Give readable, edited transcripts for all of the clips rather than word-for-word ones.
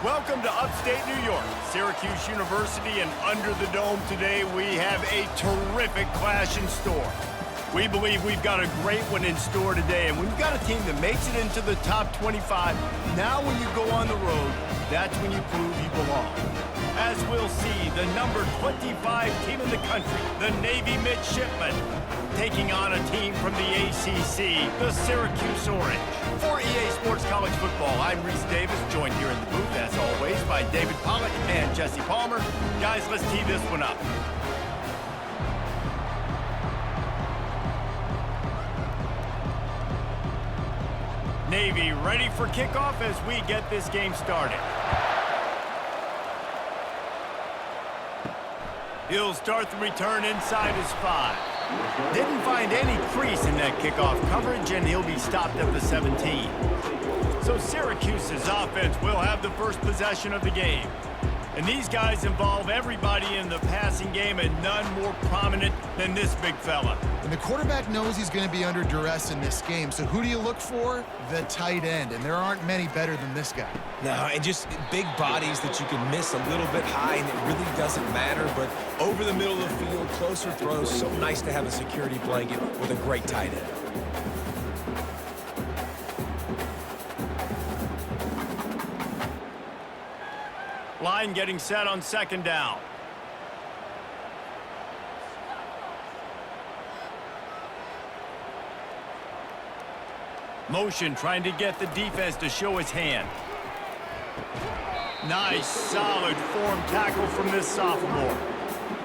Welcome to upstate New York, Syracuse University, and under the dome today we have a terrific clash in store. We believe we've got a great one in store today, and we've got a team that makes it into the top 25. Now when you go on the road, that's when you prove you belong. As we'll see, the number 25 team in the country, the Navy Midshipmen, taking on a team from the ACC, the Syracuse Orange. For EA Sports College Football, I'm Reese Davis, joined here in the booth, as always, by David Pollock and Jesse Palmer. Guys, let's tee this one up. Navy ready for kickoff as we get this game started. He'll start the return inside his 5. Didn't find any crease in that kickoff coverage, and he'll be stopped at the 17. So Syracuse's offense will have the first possession of the game. And these guys involve everybody in the passing game, and none more prominent than this big fella. And the quarterback knows he's going to be under duress in this game. So who do you look for? The tight end. And there aren't many better than this guy. No, and just big bodies that you can miss a little bit high, and it really doesn't matter. But over the middle of the field, closer throws, so nice to have a security blanket with a great tight end. Line getting set on second down. Motion trying to get the defense to show his hand. Nice, solid form tackle from this sophomore.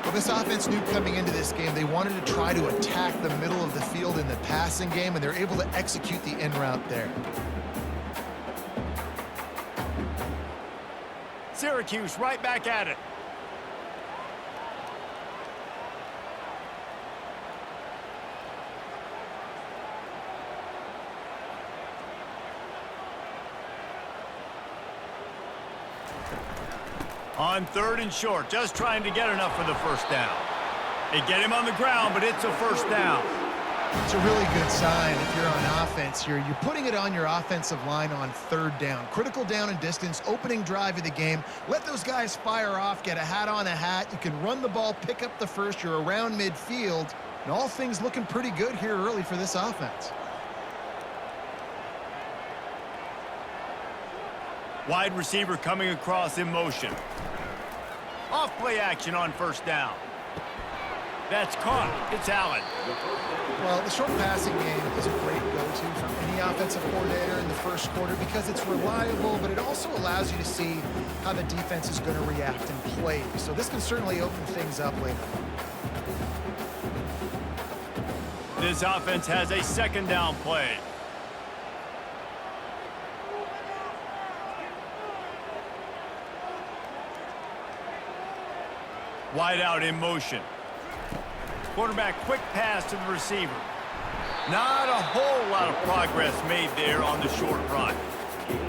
Well, this offense knew coming into this game they wanted to try to attack the middle of the field in the passing game, and they're able to execute the in route there. Syracuse right back at it. On third and short, just trying to get enough for the first down. They get him on the ground, but it's a first down. It's a really good sign if you're on offense here. You're putting it on your offensive line on third down. Critical down and distance, opening drive of the game. Let those guys fire off, get a hat on a hat. You can run the ball, pick up the first. You're around midfield. And all things looking pretty good here early for this offense. Wide receiver coming across in motion. Off play action on first down. That's caught. It's Allen. Well, the short passing game is a great go-to from any offensive coordinator in the first quarter because it's reliable, but it also allows you to see how the defense is going to react and play. So this can certainly open things up later. This offense has a second down play. Wide out in motion. Quarterback quick pass to the receiver. Not a whole lot of progress made there on the short run.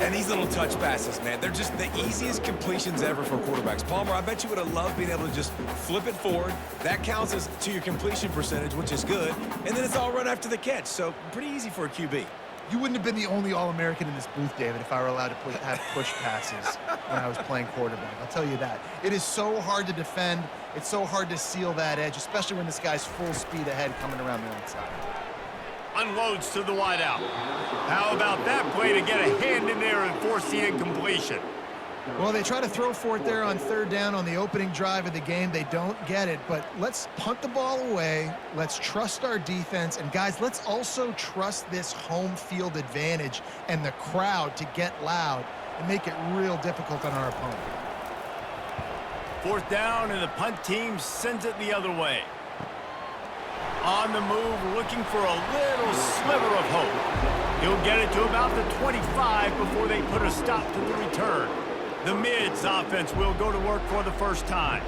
And these little touch passes, man, they're just the easiest completions ever for quarterbacks. Palmer, I bet you would have loved being able to just flip it forward. That counts as to your completion percentage, which is good. And then it's all run after the catch, so pretty easy for a QB. You wouldn't have been the only All-American in this booth, David, if I were allowed to have push passes when I was playing quarterback. I'll tell you that. It is so hard to defend. It's so hard to seal that edge, especially when this guy's full speed ahead coming around the outside. Unloads to the wideout. How about that play to get a hand in there and force the incompletion? Well, they try to throw for it there on third down on the opening drive of the game. They don't get it, but let's punt the ball away. Let's trust our defense. And, guys, let's also trust this home field advantage and the crowd to get loud and make it real difficult on our opponent. Fourth down, and the punt team sends it the other way. On the move, looking for a little sliver of hope. He'll get it to about the 25 before they put a stop to the return. The Mids offense will go to work for the first time.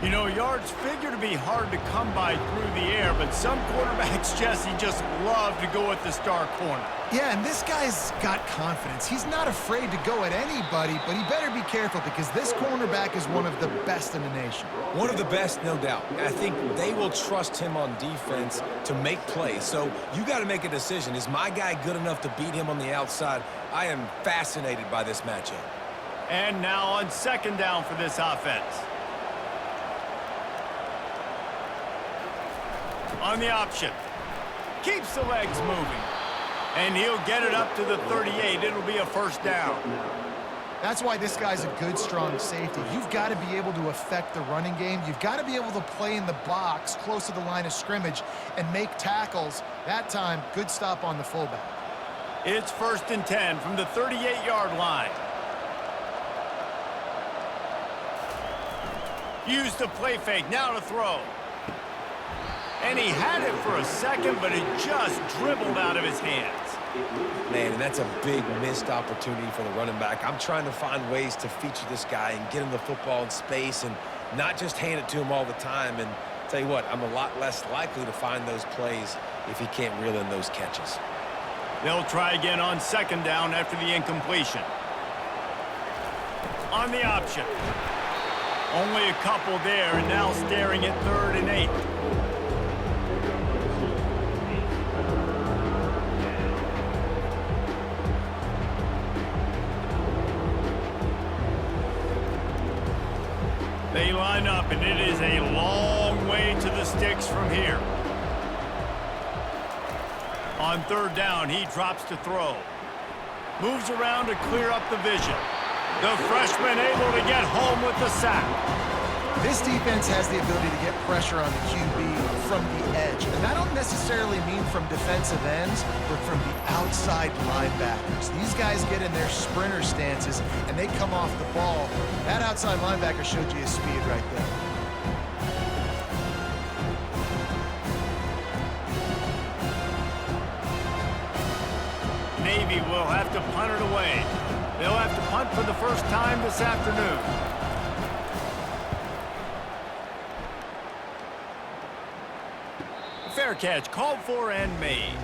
You know, yards figure to be hard to come by through the air, but some quarterbacks, Jesse, just love to go at the star corner. Yeah, and this guy's got confidence. He's not afraid to go at anybody, but he better be careful because this cornerback is one of the best in the nation. One of the best, no doubt. I think they will trust him on defense to make plays. So you got to make a decision. Is my guy good enough to beat him on the outside? I am fascinated by this matchup. And now on second down for this offense. On the option. Keeps the legs moving. And he'll get it up to the 38. It'll be a first down. That's why this guy's a good, strong safety. You've got to be able to affect the running game. You've got to be able to play in the box close to the line of scrimmage and make tackles. That time, good stop on the fullback. It's 1st and 10 from the 38-yard line. Used the play fake, now to throw. And he had it for a second, but it just dribbled out of his hands. Man, and that's a big missed opportunity for the running back. I'm trying to find ways to feature this guy and get him the football in space and not just hand it to him all the time. And tell you what, I'm a lot less likely to find those plays if he can't reel in those catches. They'll try again on second down after the incompletion. On the option. Only a couple there, and now staring at 3rd and 8. They line up, and it is a long way to the sticks from here. On 3rd down, he drops to throw. Moves around to clear up the vision. The freshman able to get home with the sack. This defense has the ability to get pressure on the QB from the edge. And I don't necessarily mean from defensive ends, but from the outside linebackers. These guys get in their sprinter stances, and they come off the ball. That outside linebacker showed you his speed right there. Navy will have to punt it away. They'll have to punt for the first time this afternoon. Fair catch called for and made.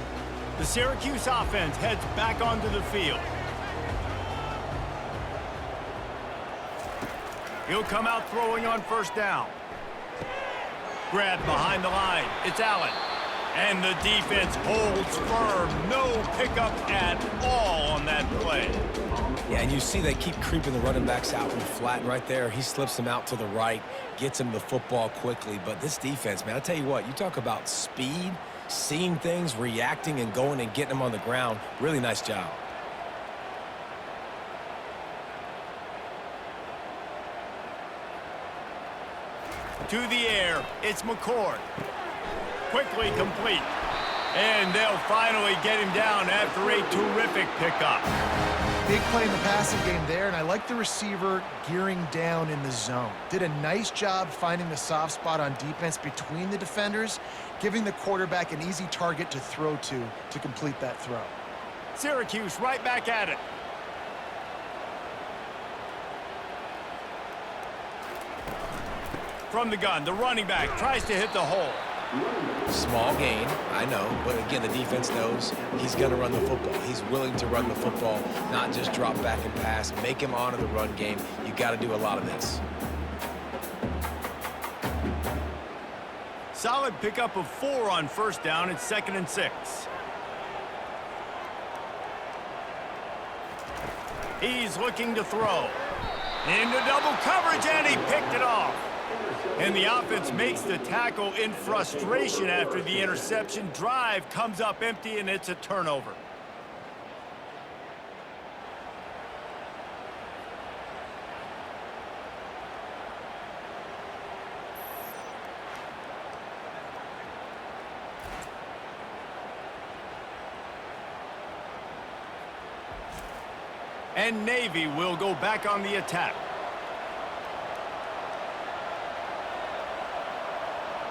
The Syracuse offense heads back onto the field. He'll come out throwing on 1st down. Grabbed behind the line. It's Allen. And the defense holds firm. No pickup at all on that play. Yeah, and you see they keep creeping the running backs out in the flat right there. He slips them out to the right, gets him the football quickly. But this defense, man, I tell you what, you talk about speed, seeing things, reacting, and going and getting them on the ground. Really nice job. To the air, it's McCord. Quickly complete. And they'll finally get him down after a terrific pickup. Big play in the passing game there, and I like the receiver gearing down in the zone. Did a nice job finding the soft spot on defense between the defenders, giving the quarterback an easy target to throw to complete that throw. Syracuse right back at it. From the gun, the running back tries to hit the hole. Small gain, I know, but again, the defense knows he's going to run the football. He's willing to run the football, not just drop back and pass, make him honor the run game. You got to do a lot of this. Solid pickup of 4 on 1st down. It's 2nd and 6. He's looking to throw. Into double coverage, and he picked it off. And the offense makes the tackle in frustration after the interception. Drive comes up empty, and it's a turnover. And Navy will go back on the attack.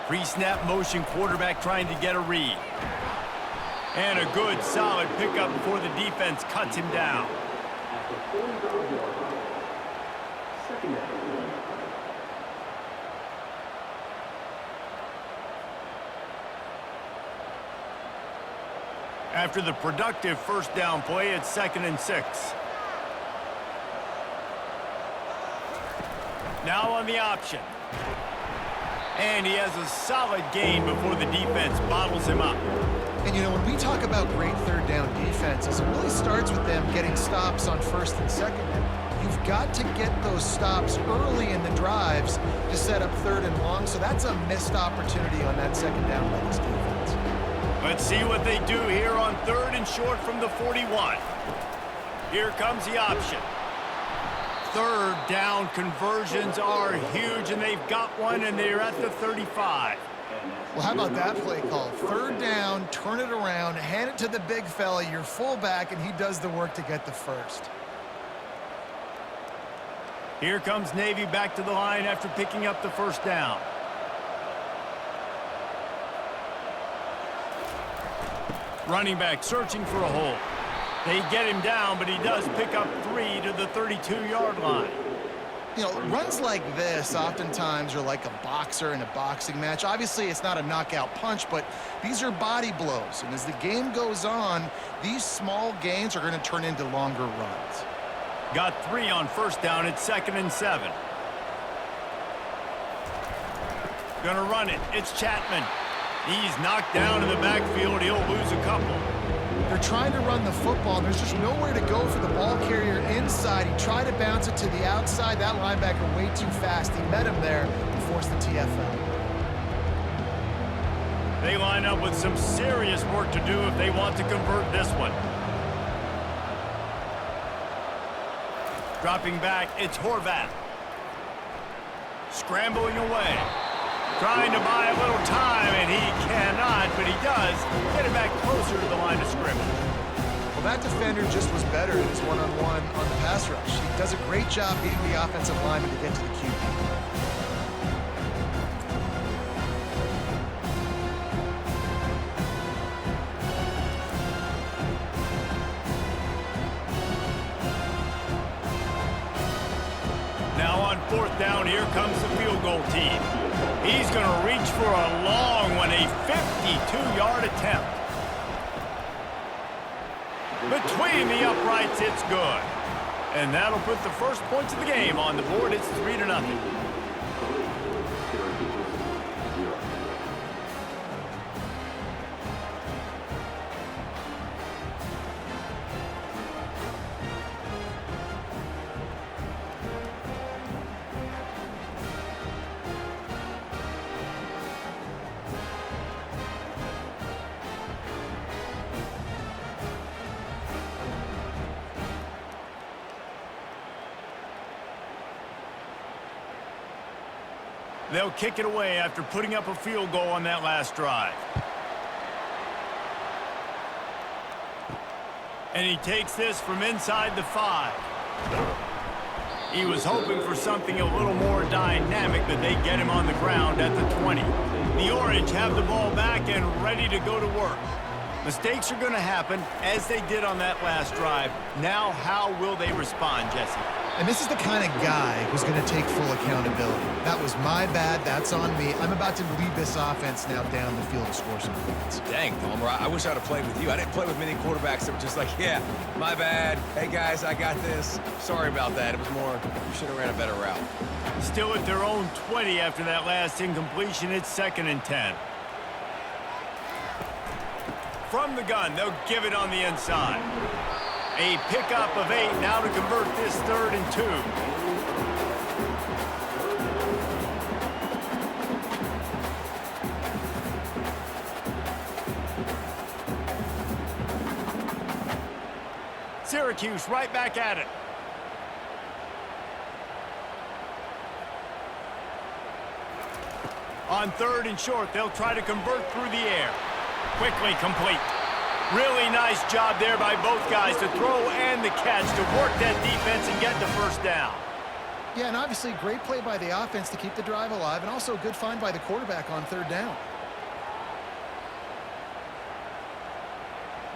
Pre-snap motion, quarterback trying to get a read. And a good, solid pickup before the defense cuts him down. After the productive 1st down play, it's 2nd and 6. Now on the option. And he has a solid gain before the defense bottles him up. And, you know, when we talk about great third down defenses, it really starts with them getting stops on first and second down. You've got to get those stops early in the drives to set up third and long, so that's a missed opportunity on that second down by this defense. Let's see what they do here on third and short from the 41. Here comes the option. Third down conversions are huge, and they've got one, and they're at the 35. Well, how about that play call? Third down, turn it around, hand it to the big fella, your fullback, and he does the work to get the first. Here comes Navy back to the line after picking up the first down. Running back searching for a hole. They get him down, but he does pick up 3 to the 32-yard line. You know, runs like this oftentimes are like a boxer in a boxing match. Obviously, it's not a knockout punch, but these are body blows. And as the game goes on, these small gains are going to turn into longer runs. Got 3 on first down. It's 2nd and 7. Gonna run it. It's Chapman. He's knocked down in the backfield. He'll lose a couple. They're trying to run the football, and there's just nowhere to go for the ball carrier inside. He tried to bounce it to the outside. That linebacker way too fast. He met him there and forced the TFL. They line up with some serious work to do if they want to convert this one. Dropping back, it's Horvath. Scrambling away. Trying to buy a little time, and he cannot, but he does get it back closer to the line of scrimmage. Well, that defender just was better in his one-on-one on the pass rush. He does a great job beating the offensive lineman to get to the QB. Now on fourth down, here comes the field goal team. He's going to reach for a long one, a 52-yard attempt. Between the uprights, it's good. And that'll put the first points of the game on the board. It's 3-0. They'll kick it away after putting up a field goal on that last drive. And he takes this from inside the 5. He was hoping for something a little more dynamic, but they get him on the ground at the 20. The Orange have the ball back and ready to go to work. Mistakes are going to happen, as they did on that last drive. Now, how will they respond, Jesse? And this is the kind of guy who's going to take full accountability. That was my bad. That's on me. I'm about to lead this offense now down the field to score some points. Dang, Palmer, I wish I'd have played with you. I didn't play with many quarterbacks that were just like, yeah, my bad. Hey, guys, I got this. Sorry about that. It was more, you should have ran a better route. Still at their own 20 after that last incompletion. It's 2nd and 10. From the gun, they'll give it on the inside. A pickup of 8 now to convert this 3rd and 2. Syracuse right back at it. On 3rd and short, they'll try to convert through the air. Quickly complete. Really nice job there by both guys to throw and the catch to work that defense and get the first down. Yeah, and obviously great play by the offense to keep the drive alive, and also a good find by the quarterback on 3rd down.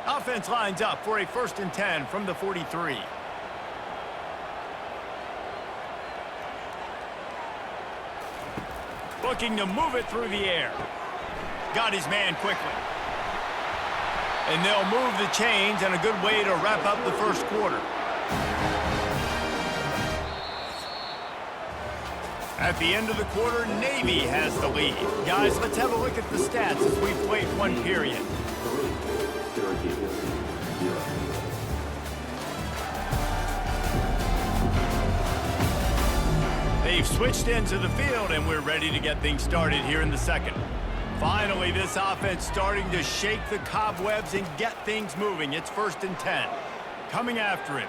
Offense lines up for a 1st and 10 from the 43. Looking to move it through the air. Got his man quickly. And they'll move the chains, and a good way to wrap up the first quarter. At the end of the quarter, Navy has the lead. Guys, let's have a look at the stats as we've played one period. They've switched ends of the field, and we're ready to get things started here in the second. Finally, this offense starting to shake the cobwebs and get things moving. It's 1st and 10. Coming after it.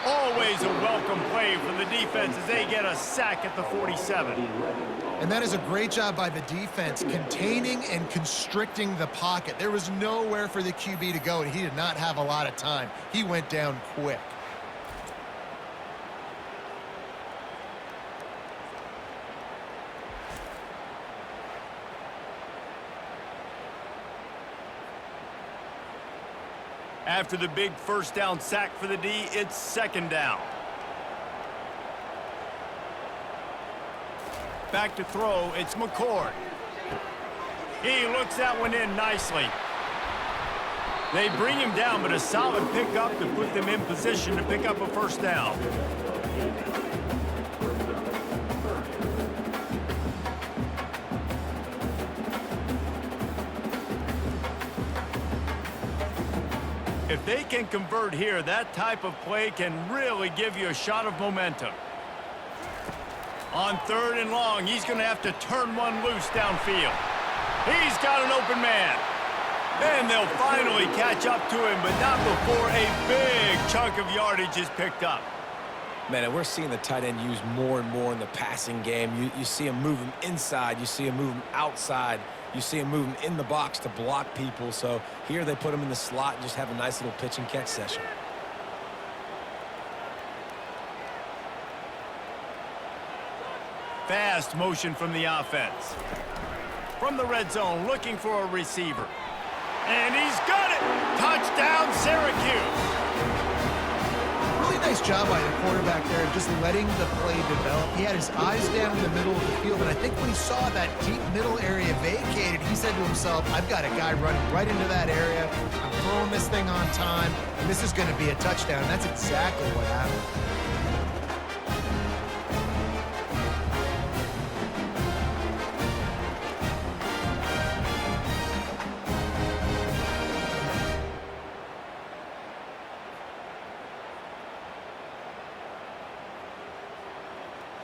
Always a welcome play for the defense as they get a sack at the 47. And that is a great job by the defense, containing and constricting the pocket. There was nowhere for the QB to go, and he did not have a lot of time. He went down quick. After the big 1st down sack for the D, it's 2nd down. Back to throw, it's McCord. He looks that one in nicely. They bring him down, but a solid pickup to put them in position to pick up a 1st down. If they can convert here, that type of play can really give you a shot of momentum. On 3rd and long, he's going to have to turn one loose downfield. He's got an open man. And they'll finally catch up to him, but not before a big chunk of yardage is picked up. Man, and we're seeing the tight end used more and more in the passing game. You see him move him inside. You see him move him outside. You see him move him in the box to block people. So here they put him in the slot and just have a nice little pitch and catch session. Fast motion from the offense. From the red zone, looking for a receiver. And he's got it! Touchdown, Syracuse! Really nice job by the quarterback there, just letting the play develop. He had his eyes down in the middle of the field, and I think when he saw that deep middle area vacated, he said to himself, I've got a guy running right into that area. I'm throwing this thing on time, and this is going to be a touchdown. And that's exactly what happened.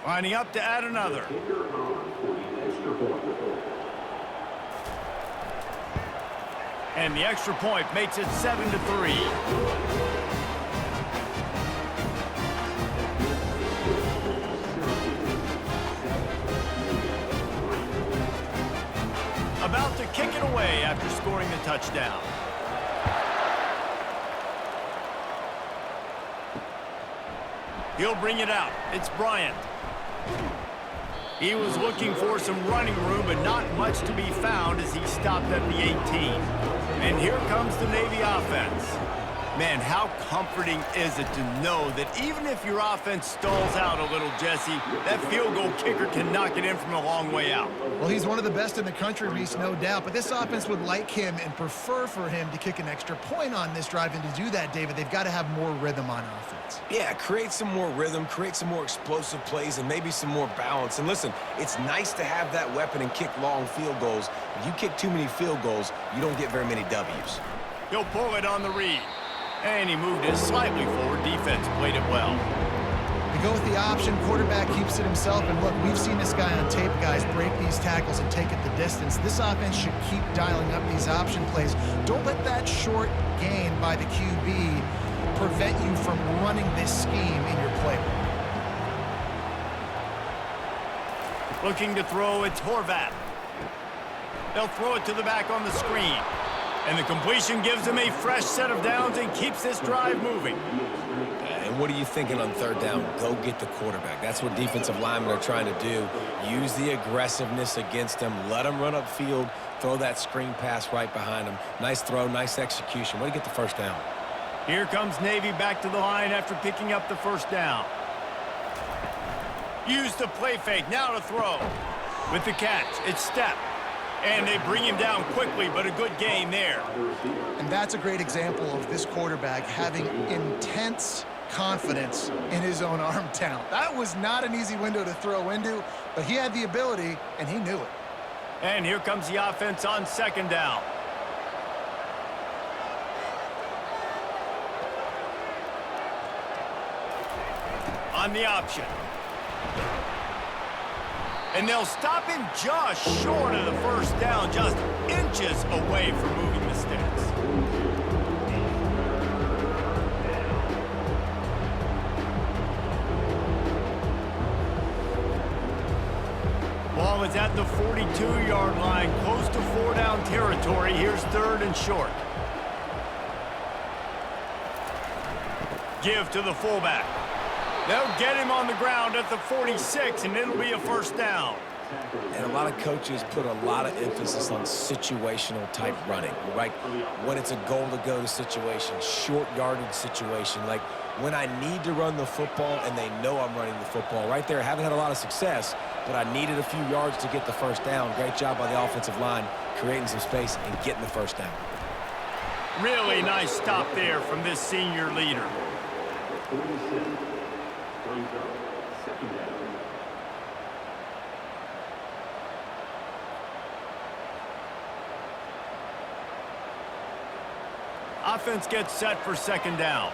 Lining up to add another. And the extra point makes it 7-3. About to kick it away after scoring the touchdown. He'll bring it out. It's Bryant. He was looking for some running room, but not much to be found as he stopped at the 18. And here comes the Navy offense. Man, how comforting is it to know that even if your offense stalls out a little, Jesse, that field goal kicker can knock it in from a long way out. Well, he's one of the best in the country, Reese, no doubt. But this offense would like him and prefer for him to kick an extra point on this drive. And to do that, David, they've got to have more rhythm on offense. Yeah, create some more rhythm, create some more explosive plays, and maybe some more balance. And listen, it's nice to have that weapon and kick long field goals. If you kick too many field goals, you don't get very many W's. He'll pull it on the read. And he moved it slightly forward. Defense played it well. They go with the option. Quarterback keeps it himself. And look, we've seen this guy on tape, guys, break these tackles and take it the distance. This offense should keep dialing up these option plays. Don't let that short gain by the QB prevent you from running this scheme in your playbook. Looking to throw, it's Horvat. They'll throw it to the back on the screen. And the completion gives him a fresh set of downs and keeps this drive moving. And what are you thinking on 3rd down? Go get the quarterback. That's what defensive linemen are trying to do. Use the aggressiveness against them. Let them run upfield. Throw that screen pass right behind them. Nice throw, nice execution. Way to get the 1st down. Here comes Navy back to the line after picking up the 1st down. Use the play fake. Now to throw. With the catch, it's Step. And they bring him down quickly, but a good gain there. And that's a great example of this quarterback having intense confidence in his own arm talent. That was not an easy window to throw into, but he had the ability, and he knew it. And here comes the offense on 2nd down. On the option. And they'll stop him just short of the first down, just inches away from moving the sticks. Ball is at the 42-yard line, close to 4-down territory. Here's 3rd and short. Give to the fullback. They'll get him on the ground at the 46, and it'll be a first down. And a lot of coaches put a lot of emphasis on situational type running, right? When it's a goal to go to situation, short yardage situation, like when I need to run the football and they know I'm running the football. Right there, haven't had a lot of success, but I needed a few yards to get the first down. Great job by the offensive line, creating some space and getting the first down. Really nice stop there from this senior leader. Offense gets set for 2nd down.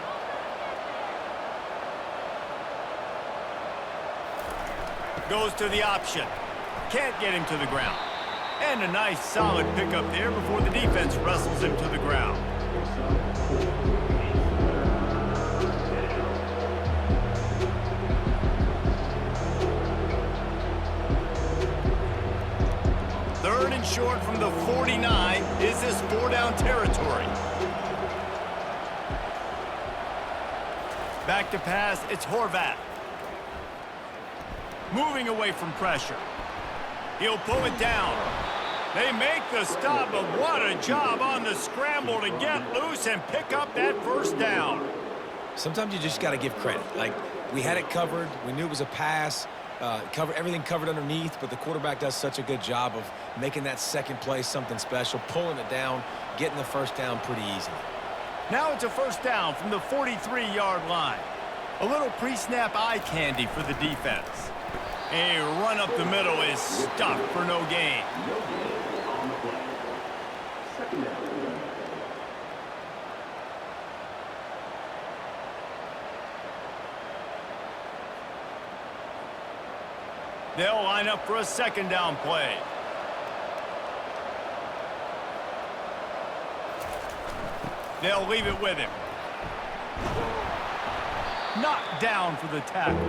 Goes to the option. Can't get him to the ground. And a nice solid pickup there before the defense wrestles him to the ground. Third and short from the 49. Is this 4-down territory? Back to pass, it's Horvath. Moving away from pressure. He'll pull it down. They make the stop, but what a job on the scramble to get loose and pick up that first down. Sometimes you just got to give credit. Like, we had it covered. We knew it was a pass. Everything covered underneath, but the quarterback does such a good job of making that second play something special, pulling it down, getting the first down pretty easily. Now it's a first down from the 43-yard line. A little pre-snap eye candy for the defense. A run up the middle is stuffed for no gain. They'll line up for a 2nd down play. They'll leave it with him. Knocked down for the tackle.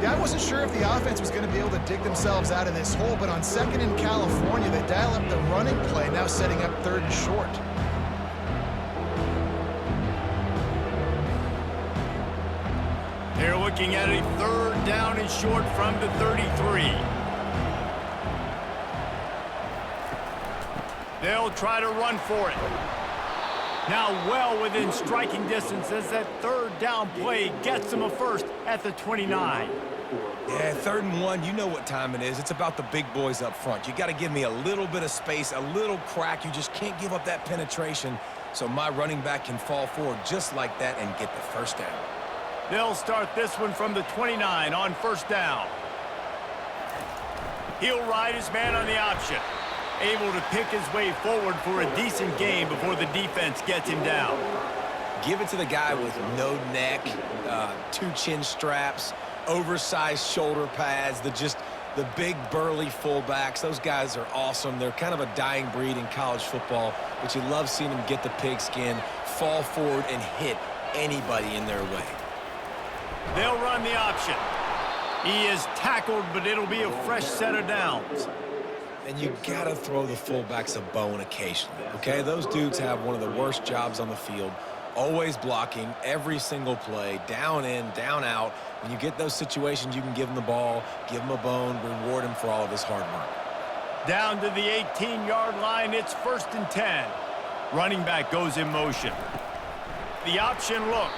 Yeah, I wasn't sure if the offense was going to be able to dig themselves out of this hole, but on 2nd in California, they dial up the running play, now setting up 3rd and short. They're looking at a 3rd down and short from the 33. They'll try to run for it. Now well within striking distance as that 3rd down play gets them a first at the 29. Yeah, 3rd and 1, you know what time it is. It's about the big boys up front. You got to give me a little bit of space, a little crack. You just can't give up that penetration so my running back can fall forward just like that and get the first down. They'll start this one from the 29 on 1st down. He'll ride his man on the option. Able to pick his way forward for a decent gain before the defense gets him down. Give it to the guy with no neck, 2 chin straps, oversized shoulder pads, the big burly fullbacks. Those guys are awesome. They're kind of a dying breed in college football, but you love seeing them get the pigskin, fall forward, and hit anybody in their way. They'll run the option. He is tackled, but it'll be a fresh set of downs. And you got to throw the fullbacks a bone occasionally, okay? Those dudes have one of the worst jobs on the field, always blocking every single play, down in, down out. When you get those situations, you can give them the ball, give them a bone, reward him for all of his hard work. Down to the 18-yard line, it's 1st and 10. Running back goes in motion. The option look.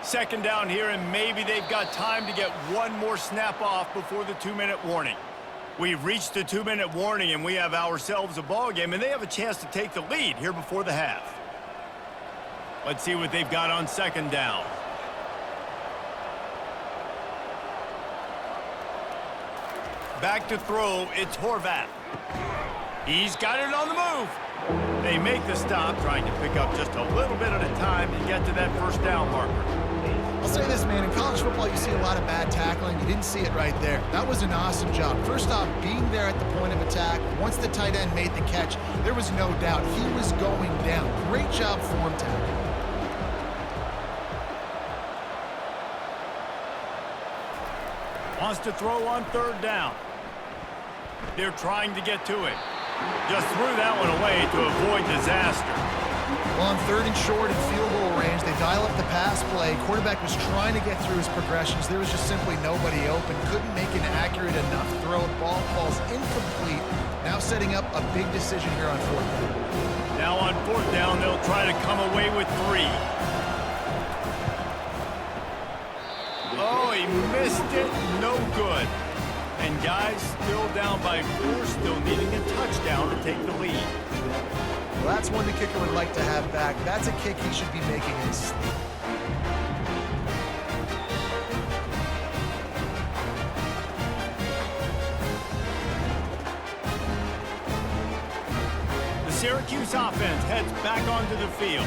Second down here, and maybe they've got time to get one more snap off before the 2-minute warning. We've reached the 2-minute warning, and we have ourselves a ball game, and they have a chance to take the lead here before the half. Let's see what they've got on 2nd down. Back to throw, it's Horvath. He's got it on the move. They make the stop, trying to pick up just a little bit at a time to get to that first down marker. I'll say this, man, in college football you see a lot of bad tackling. You didn't see it right there. That was an awesome job. First off, being there at the point of attack. Once the tight end made the catch, there was no doubt he was going down. Great job form tackle. Wants to throw on third down. They're trying to get to it. Just threw that one away to avoid disaster. Well, on third and short in field goal range, they dial up the pass play. Quarterback was trying to get through his progressions. There was just simply nobody open. Couldn't make an accurate enough throw. Ball falls incomplete. Now setting up a big decision here on fourth down. Now on fourth down, they'll try to come away with 3. Oh, he missed it. No good. And guys, still down by 4, still needing a touchdown to take the lead. Well, that's one the kicker would like to have back. That's a kick he should be making in his sleep. The Syracuse offense heads back onto the field.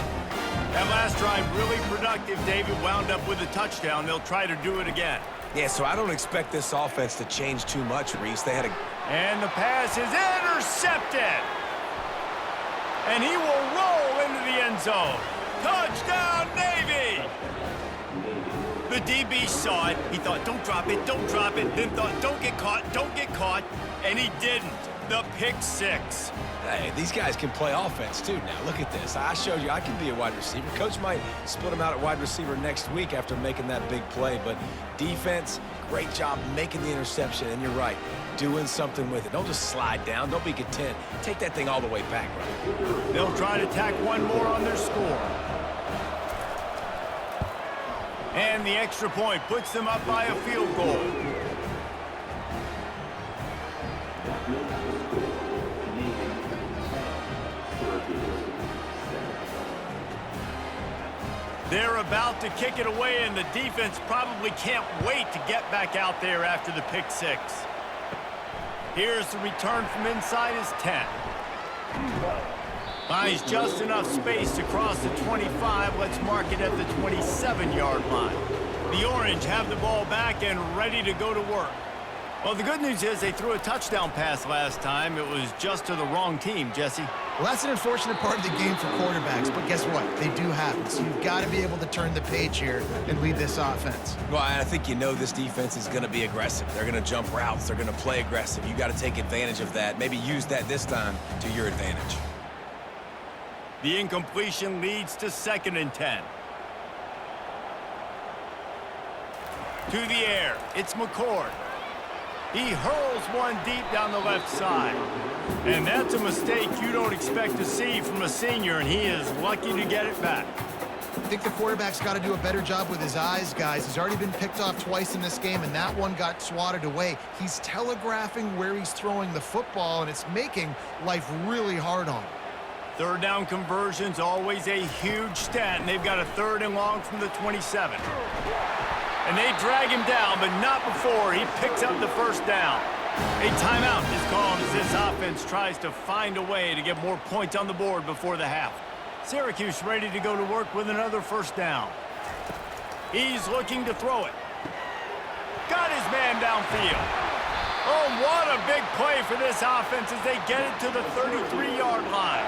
That last drive really productive. David wound up with a touchdown. They'll try to do it again. Yeah, so I don't expect this offense to change too much, Reese. They had a... And the pass is intercepted. And he will roll into the end zone. Touchdown, Navy! The DB saw it. He thought, don't drop it, don't drop it. Then thought, don't get caught. And he didn't. The pick 6. Hey, these guys can play offense, too. Now, look at this. I showed you I can be a wide receiver. Coach might split him out at wide receiver next week after making that big play. But defense, great job making the interception. And you're right, doing something with it. Don't just slide down. Don't be content. Take that thing all the way back, right? They'll try to tack one more on their score. And the extra point puts them up by a field goal. They're about to kick it away, and the defense probably can't wait to get back out there after the pick 6. Here's the return from inside his 10. Finds just enough space to cross the 25. Let's mark it at the 27-yard line. The Orange have the ball back and ready to go to work. Well, the good news is they threw a touchdown pass last time. It was just to the wrong team, Jesse. Well, that's an unfortunate part of the game for quarterbacks, but guess what? They do happen, so you've got to be able to turn the page here and lead this offense. Well, I think you know this defense is going to be aggressive. They're going to jump routes. They're going to play aggressive. You got to take advantage of that. Maybe use that this time to your advantage. The incompletion leads to 2nd and 10. To the air, it's McCord. He hurls one deep down the left side. And that's a mistake you don't expect to see from a senior, and he is lucky to get it back. I think the quarterback's got to do a better job with his eyes, guys. He's already been picked off twice in this game, and that one got swatted away. He's telegraphing where he's throwing the football, and it's making life really hard on him. Third down conversion's always a huge stat, and they've got a 3rd and long from the 27. And they drag him down, but not before he picks up the first down. A timeout is called as this offense tries to find a way to get more points on the board before the half. Syracuse ready to go to work with another first down. He's looking to throw it. Got his man downfield. Oh, what a big play for this offense as they get it to the 33-yard line.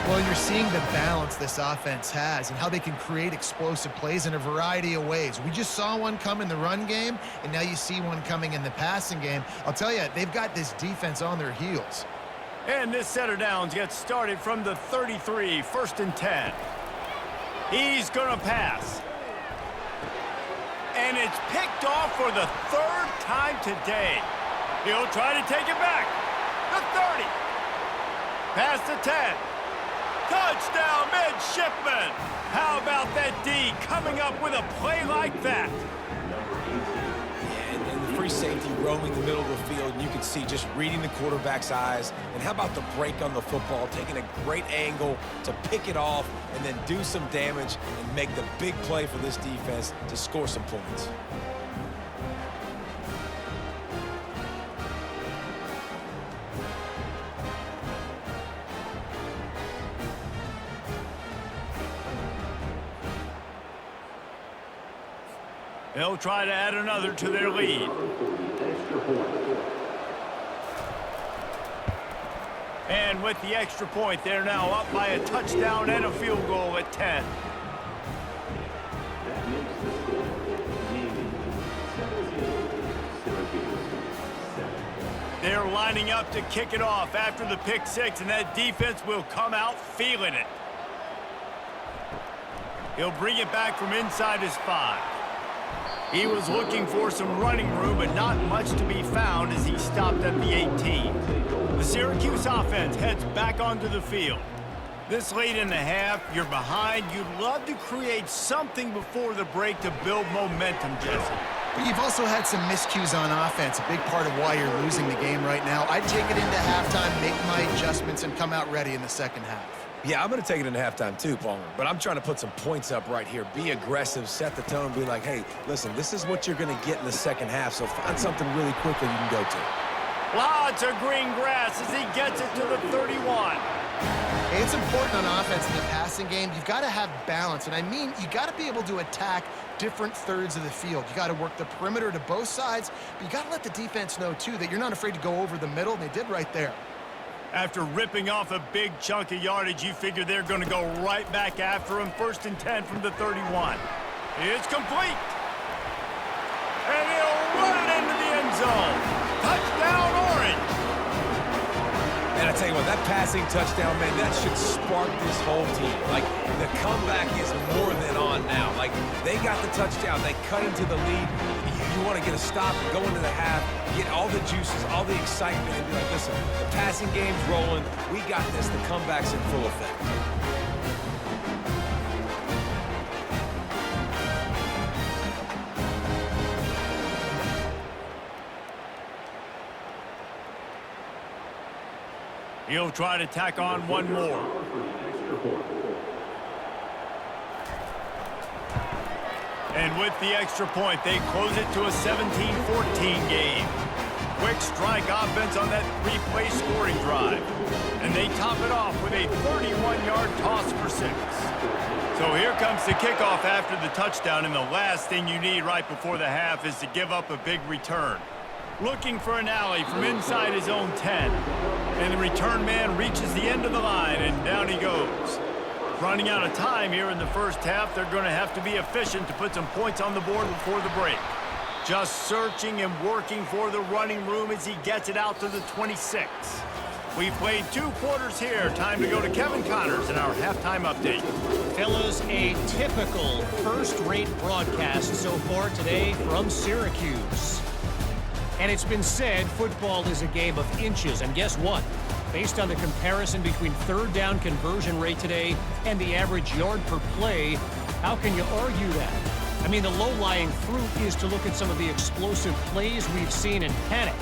Well, you're seeing the balance this offense has and how they can create explosive plays in a variety of ways. We just saw one come in the run game, and now you see one coming in the passing game. I'll tell you, they've got this defense on their heels. And this set of downs gets started from the 33, 1st and 10. He's going to pass. And it's picked off for the 3rd time today. He'll try to take it back. The 30. Past the 10. Touchdown, midshipman! How about that D coming up with a play like that? And the free safety roaming the middle of the field, and you can see just reading the quarterback's eyes. And how about the break on the football, taking a great angle to pick it off and then do some damage and make the big play for this defense to score some points. They'll try to add another to their lead. And with the extra point, they're now up by a touchdown and a field goal at 10. They're lining up to kick it off after the pick six, and that defense will come out feeling it. He'll bring it back from inside his 5. He was looking for some running room, but not much to be found as he stopped at the 18. The Syracuse offense heads back onto the field. This late in the half, you're behind. You'd love to create something before the break to build momentum, Jesse. But you've also had some miscues on offense, a big part of why you're losing the game right now. I'd take it into halftime, make my adjustments, and come out ready in the second half. Yeah, I'm going to take it into halftime too, Palmer. But I'm trying to put some points up right here. Be aggressive, set the tone, be like, hey, listen, this is what you're going to get in the second half, so find something really quickly you can go to. Lots of green grass as he gets it to the 31. It's important on offense in the passing game. You've got to have balance, and I mean you got to be able to attack different thirds of the field. You got to work the perimeter to both sides, but you got to let the defense know, too, that you're not afraid to go over the middle, and they did right there. After ripping off a big chunk of yardage, you figure they're going to go right back after him. 1st and 10 from the 31. It's complete. And he'll run it into the end zone. Touchdown, Orange. And I tell you what, that passing touchdown, man, that should spark this whole team. Like, the comeback is more than on now. Like, they got the touchdown. They cut into the lead. You want to get a stop and go into the half, get all the juices, all the excitement, and be like, listen, the passing game's rolling. We got this. The comeback's in full effect. He'll try to tack on one more. And with the extra point, they close it to a 17-14 game. Quick strike offense on that 3-play scoring drive. And they top it off with a 31-yard toss for 6. So here comes the kickoff after the touchdown, and the last thing you need right before the half is to give up a big return. Looking for an alley from inside his own 10. And the return man reaches the end of the line, and down he goes. Running out of time here in the first half, they're going to have to be efficient to put some points on the board before the break. Just searching and working for the running room as he gets it out to the 26. We've played 2 quarters here. Time to go to Kevin Connors in our halftime update. Fellas, a typical first-rate broadcast so far today from Syracuse. And it's been said football is a game of inches, and guess what? Based on the comparison between third down conversion rate today and the average yard per play, how can you argue that? I mean, the low-lying fruit is to look at some of the explosive plays we've seen in panic.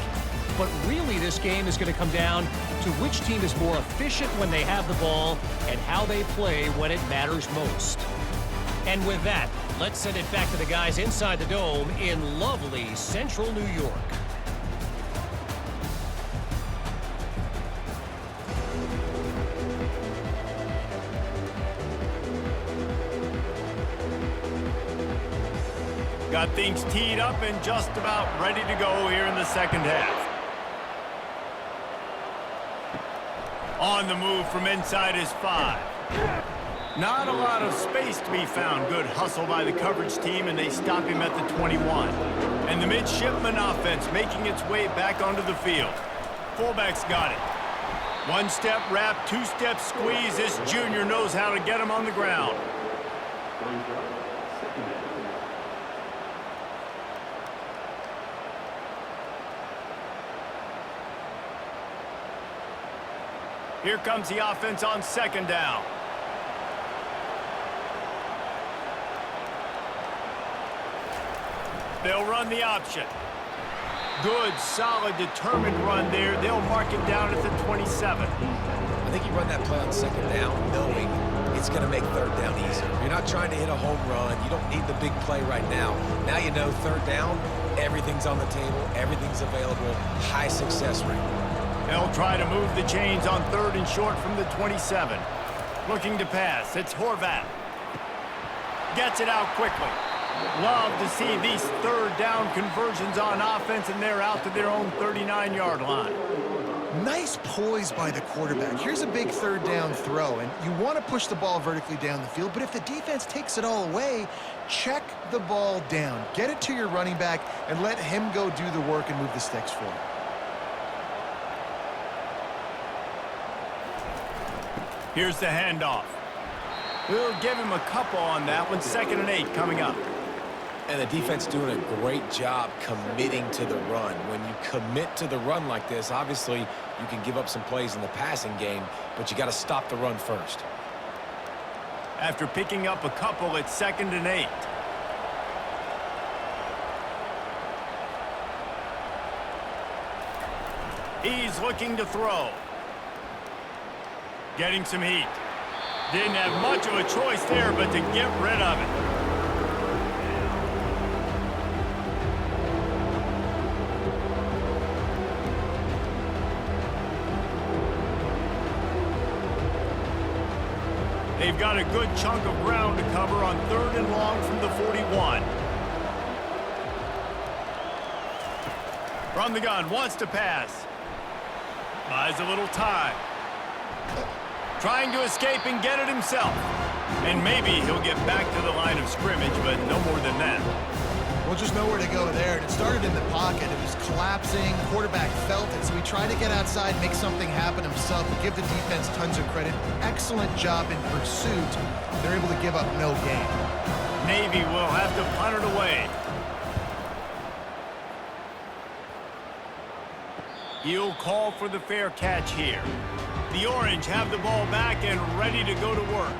But really, this game is going to come down to which team is more efficient when they have the ball and how they play when it matters most. And with that, let's send it back to the guys inside the Dome in lovely central New York. Got things teed up and just about ready to go here in the second half. On the move from inside his 5. Not a lot of space to be found. Good hustle by the coverage team, and they stop him at the 21. And the midshipman offense making its way back onto the field. Fullback's got it. 1-step wrap, 2-step squeeze. This junior knows how to get him on the ground. Here comes the offense on 2nd down. They'll run the option. Good, solid, determined run there. They'll mark it down at the 27. I think you run that play on 2nd down knowing it's going to make 3rd down easier. You're not trying to hit a home run. You don't need the big play right now. Now you know 3rd down, everything's on the table, everything's available, high success rate. They'll try to move the chains on 3rd and short from the 27. Looking to pass. It's Horvat. Gets it out quickly. Love to see these third down conversions on offense, and they're out to their own 39-yard line. Nice poise by the quarterback. Here's a big third down throw, and you want to push the ball vertically down the field, but if the defense takes it all away, check the ball down. Get it to your running back and let him go do the work and move the sticks for you. Here's the handoff. We'll give him a couple on that one. 2nd and 8 coming up. And the defense doing a great job committing to the run. When you commit to the run like this, obviously you can give up some plays in the passing game, but you got to stop the run first. After picking up a couple, it's 2nd and 8. He's looking to throw. Getting some heat. Didn't have much of a choice there, but to get rid of it. They've got a good chunk of ground to cover on 3rd and long from the 41. From the gun, wants to pass. Buys a little time. Trying to escape and get it himself. And maybe he'll get back to the line of scrimmage, but no more than that. Well, just nowhere to go there. And it started in the pocket. It was collapsing. Quarterback felt it, so he tried to get outside, make something happen himself, and give the defense tons of credit. Excellent job in pursuit. They're able to give up no gain. Navy will have to punt it away. He'll call for the fair catch here. The Orange have the ball back and ready to go to work.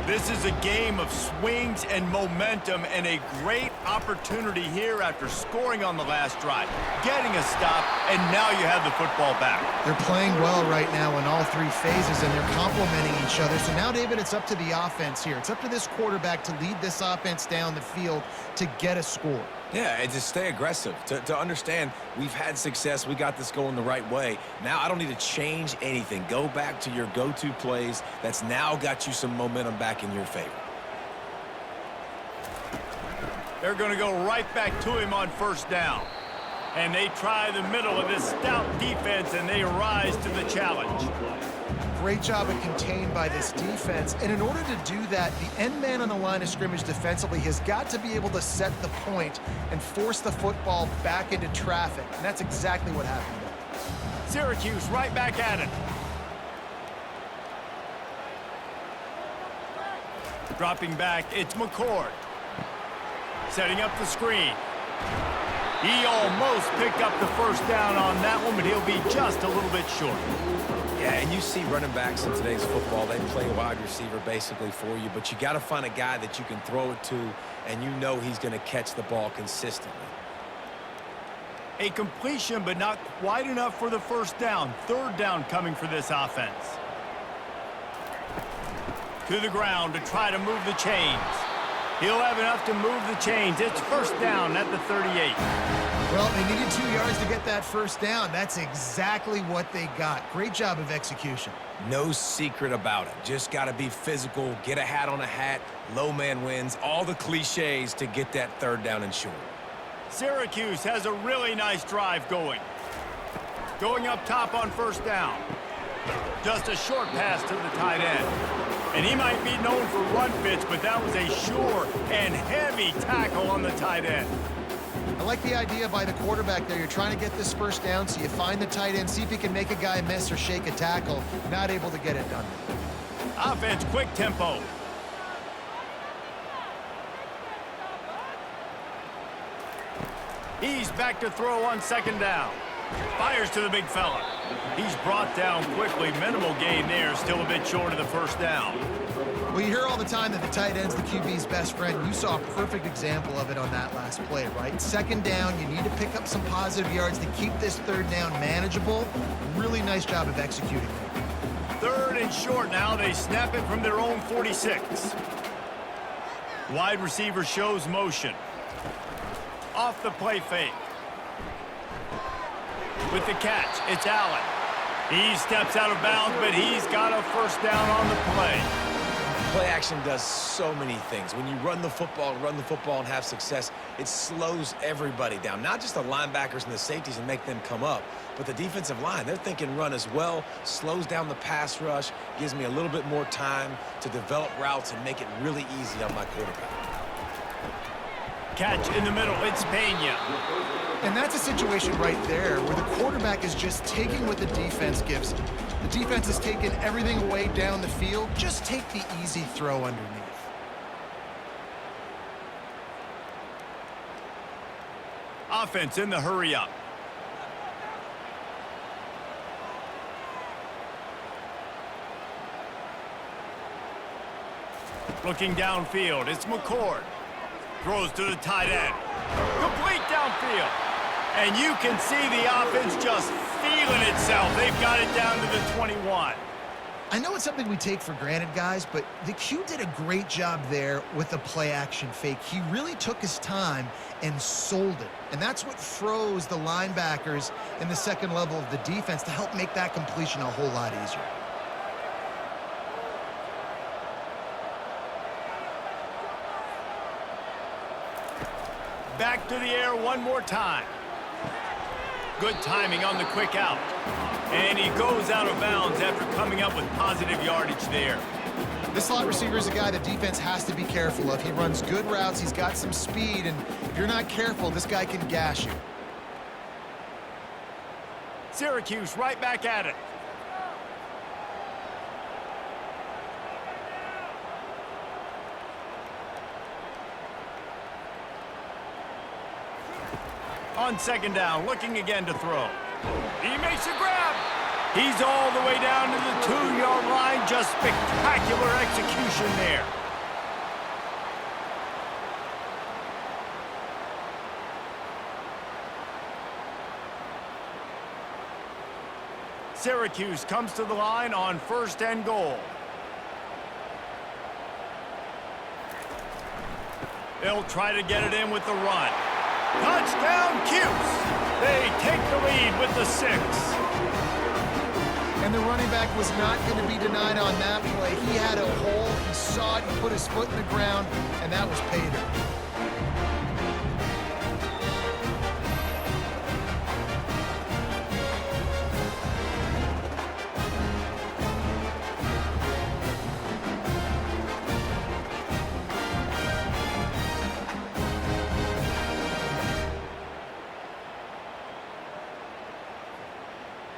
This is a game of swings and momentum, and a great opportunity here after scoring on the last drive, getting a stop, and now you have the football back. They're playing well right now in all three phases, and they're complementing each other. So now, David, it's up to the offense here. It's up to this quarterback to lead this offense down the field to get a score. Yeah, and to stay aggressive, to understand we've had success, we got this going the right way. Now I don't need to change anything. Go back to your go-to plays. That's now got you some momentum back in your favor. They're going to go right back to him on 1st down. And they try the middle of this stout defense, and they rise to the challenge. Great job of contained by this defense. And in order to do that, the end man on the line of scrimmage defensively has got to be able to set the point and force the football back into traffic. And that's exactly what happened there. Syracuse right back at it. Dropping back, it's McCord. Setting up the screen. He almost picked up the 1st down on that one, but he'll be just a little bit short. Yeah, and you see running backs in today's football, they play wide receiver basically for you, but you got to find a guy that you can throw it to, and you know he's going to catch the ball consistently. A completion, but not quite enough for the 1st down. 3rd down coming for this offense. To the ground to try to move the chains. He'll have enough to move the chains. It's 1st down at the 38. Well, they needed 2 yards to get that 1st down. That's exactly what they got. Great job of execution. No secret about it. Just got to be physical, get a hat on a hat, low man wins, all the cliches to get that 3rd down and short. Syracuse has a really nice drive going. Going up top on 1st down. Just a short pass to the tight end. And he might be known for run fits, but that was a sure and heavy tackle on the tight end. I like the idea by the quarterback there. You're trying to get this 1st down, so you find the tight end, see if he can make a guy miss or shake a tackle. Not able to get it done. Offense, quick tempo. He's back to throw on 2nd down. Fires to the big fella. He's brought down quickly. Minimal gain there. Still a bit short of the 1st down. Well, you hear all the time that the tight end's the QB's best friend. You saw a perfect example of it on that last play, right? 2nd down, you need to pick up some positive yards to keep this 3rd down manageable. Really nice job of executing. 3rd and short now. They snap it from their own 46. Wide receiver shows motion. Off the play fake. With the catch, it's Allen. He steps out of bounds, but he's got a 1st down on the play. Play action does so many things. When you run the football and have success, it slows everybody down. Not just the linebackers and the safeties and make them come up, but the defensive line. They're thinking run as well, slows down the pass rush, gives me a little bit more time to develop routes and make it really easy on my quarterback. Catch in the middle, it's Pena. And that's a situation right there where the quarterback is just taking what the defense gives him. The defense has taken everything away down the field. Just take the easy throw underneath. Offense in the hurry up. Looking downfield, it's McCord. Throws to the tight end. Complete downfield. And you can see the offense just feeling itself. They've got it down to the 21. I know it's something we take for granted, guys, but the Q did a great job there with the play-action fake. He really took his time and sold it. And that's what froze the linebackers in the second level of the defense to help make that completion a whole lot easier. Back to the air one more time. Good timing on the quick out. And he goes out of bounds after coming up with positive yardage there. This slot receiver is a guy the defense has to be careful of. He runs good routes, he's got some speed, and if you're not careful, this guy can gash you. Syracuse right back at it. On second down, looking again to throw. He makes a grab. He's all the way down to the 2-yard line. Just spectacular execution there. Syracuse comes to the line on 1st and goal. They'll try to get it in with the run. Touchdown, Cuse! They take the lead with the 6. And the running back was not going to be denied on that play. He had a hole, he saw it, he put his foot in the ground, and that was pay dirt.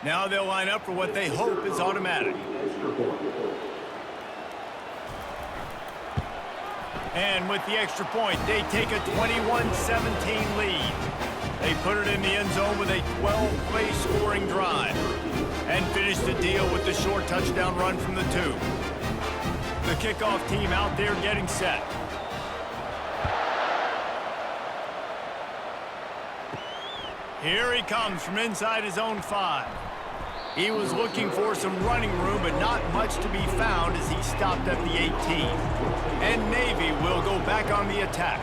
Now they'll line up for what they hope is automatic. And with the extra point, they take a 21-17 lead. They put it in the end zone with a 12-play scoring drive and finish the deal with the short touchdown run from the 2. The kickoff team out there getting set. Here he comes from inside his own 5. He was looking for some running room, but not much to be found as he stopped at the 18. And Navy will go back on the attack.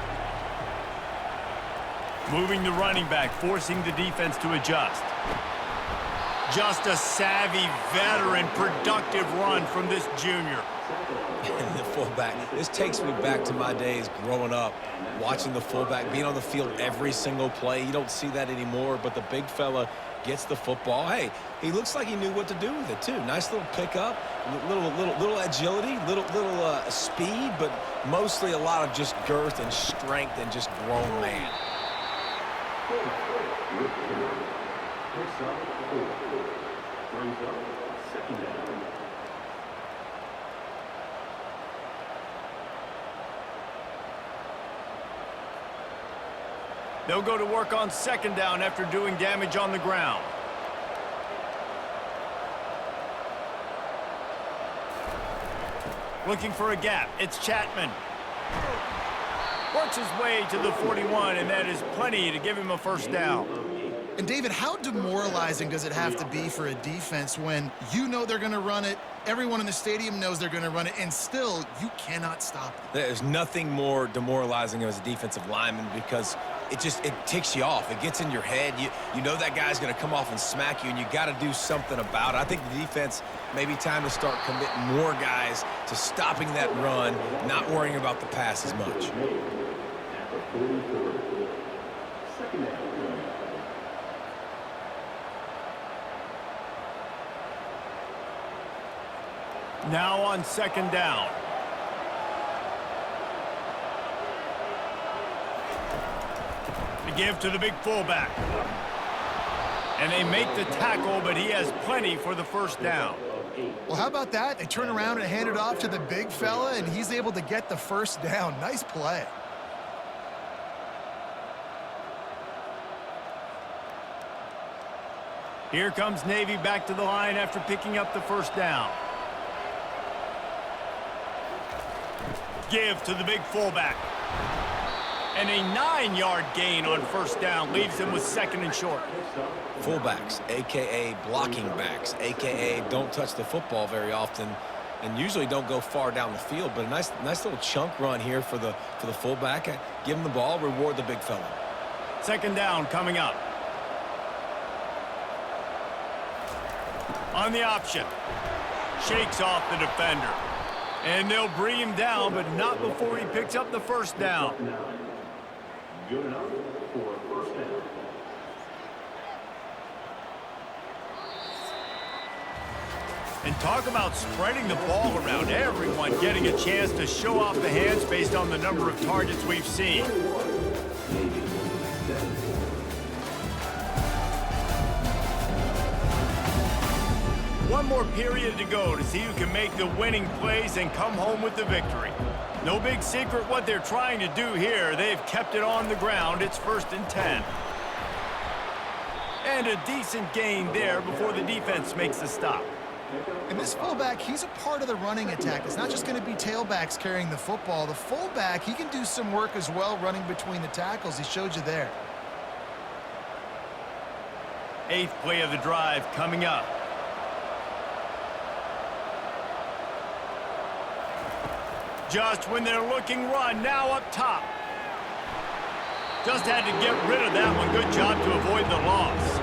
Moving the running back, forcing the defense to adjust. Just a savvy, veteran, productive run from this junior. And the fullback, this takes me back to my days growing up, watching the fullback, being on the field every single play. You don't see that anymore, but the big fella gets the football. Hey, he looks like he knew what to do with it, too. Nice little pickup, little agility, little speed, but mostly a lot of just girth and strength and just grown man. They'll go to work on 2nd down after doing damage on the ground. Looking for a gap. It's Chapman. Works his way to the 41, and that is plenty to give him a 1st down. And David, how demoralizing does it have to be for a defense when you know they're going to run it, everyone in the stadium knows they're going to run it, and still you cannot stop it? There's nothing more demoralizing as a defensive lineman because it ticks you off. It gets in your head. You know that guy's going to come off and smack you, and you got to do something about it. I think the defense maybe time to start committing more guys to stopping that run, not worrying about the pass as much. Now on second down. The give to the big fullback. And they make the tackle, but he has plenty for the first down. Well, how about that? They turn around and hand it off to the big fella, and he's able to get the first down. Nice play. Here comes Navy back to the line after picking up the first down. Give to the big fullback. And a 9-yard gain on first down leaves him with second and short. Fullbacks, a.k.a. blocking backs, a.k.a. don't touch the football very often and usually don't go far down the field. But a nice little chunk run here for the fullback. Give him the ball, reward the big fella. Second down coming up. On the option. Shakes off the defender. And they'll bring him down, but not before he picks up the first down. Good enough for first down. And talk about spreading the ball around. Everyone getting a chance to show off the hands based on the number of targets we've seen. One more period to go to see who can make the winning plays and come home with the victory. No big secret what they're trying to do here. They've kept it on the ground. It's 1st and 10. And a decent gain there before the defense makes the stop. And this fullback, he's a part of the running attack. It's not just going to be tailbacks carrying the football. The fullback, he can do some work as well running between the tackles. He showed you there. 8th play of the drive coming up. Just when they're looking run, now up top. Just had to get rid of that one. Good job to avoid the loss.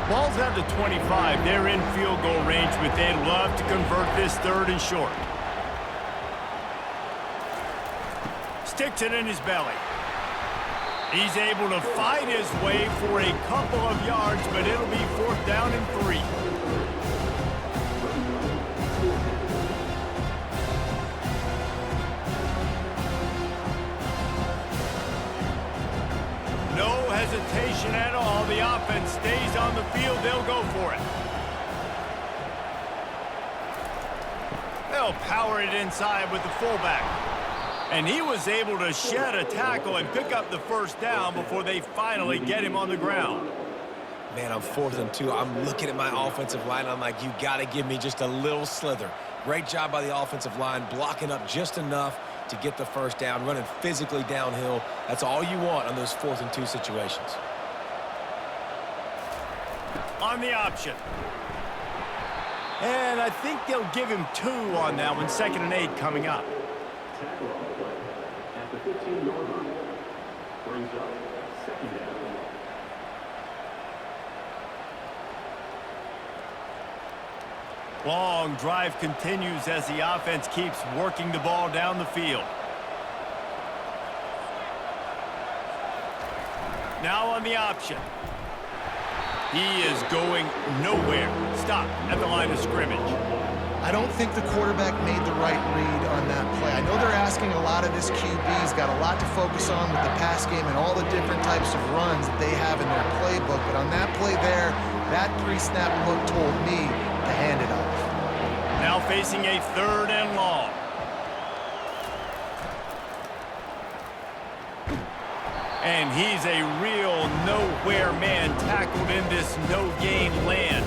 Ball's at the 25. They're in field goal range, but they'd love to convert this 3rd and short. Sticks it in his belly. He's able to fight his way for a couple of yards, but it'll be 4th down and 3. No hesitation at all. The offense stays on the field. They'll go for it. They'll power it inside with the fullback. And he was able to shed a tackle and pick up the first down before they finally get him on the ground. Man, I'm 4th and 2. I'm looking at my offensive line. I'm like, you got to give me just a little slither. Great job by the offensive line, blocking up just enough to get the first down, running physically downhill. That's all you want on those 4th and 2 situations. On the option. And I think they'll give him 2 on that one. 2nd and 8 coming up. Tackle on play at the 15-yard line. Brings up 2nd down. Long drive continues as the offense keeps working the ball down the field. Now on the option. He is going nowhere. Stop at the line of scrimmage. I don't think the quarterback made the right read on that play. I know they're asking a lot of this QB. He's got a lot to focus on with the pass game and all the different types of runs that they have in their playbook. But on that play there, that pre-snap look told me to hand it off. Now facing a 3rd and long. And he's a real nowhere man tackled in this no-gain land.